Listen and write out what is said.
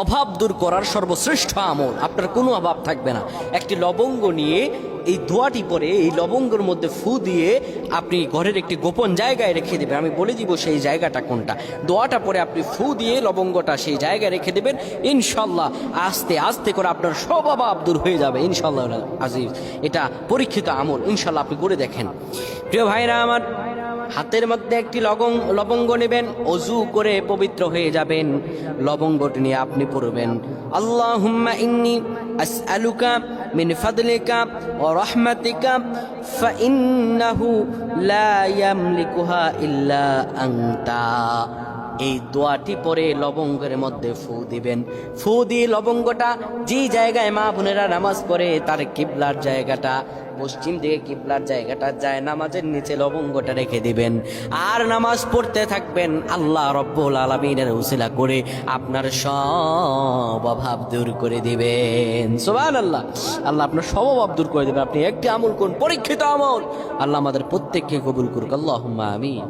অভাব দূর করার সর্বশ্রেষ্ঠ আমল, আপনার কোনো অভাব থাকবে না। একটি লবঙ্গ নিয়ে এই দোয়াটি পরে এই লবঙ্গের মধ্যে ফু দিয়ে আপনি ঘরের একটি গোপন জায়গায় রেখে দেবেন। আমি বলে দিব সেই জায়গাটা কোনটা। দোয়াটা পরে আপনি ফু দিয়ে লবঙ্গটা সেই জায়গায় রেখে দেবেন। ইনশাল্লাহ আস্তে আস্তে করে আপনার সব অভাব দূর হয়ে যাবে ইনশাল্লাহ আজিজ। এটা পরীক্ষিত আমল, ইনশাল্লাহ আপনি করে দেখেন। প্রিয় ভাইরা আমার, হাতের মধ্যে একটি লবঙ্গ নেবেন, অজু করে পবিত্র হয়ে যাবেন। লবঙ্গটি নিয়ে আপনি পড়বেন আল্লাহুম্মা ইন্নী আসআলুকা মিন ফাদলিকা ওয়া রাহমাতিকা ফাইন্নাহু লা ইয়ামলিকুহা ইল্লা আনতা। এই দোয়াটি পরে লবঙ্গের মধ্যে ফু দিবেন। ফু দিয়ে লবঙ্গটা যে জায়গায় মা বোনেরা নামাজ পড়ে তার কিবলার জায়গাটা, পশ্চিম দিকে কিবলার জায়গাটা যায়, নামাজের নিচে লবঙ্গটা রেখে দিবেন। আর নামাজ পড়তে থাকবেন। আল্লাহ রব্বুল আলামিনের উসিলা করে আপনার সব অভাব দূর করে দিবেন। সুবহানাল্লাহ। আল্লাহ আপনার সব অভাব দূর করে দিবেন। আপনি একটি আমল করুন, পরীক্ষিত আমল। আল্লাহ আমাদের প্রত্যেককে কবুল করুক। আল্লাহুম্মা আমিন।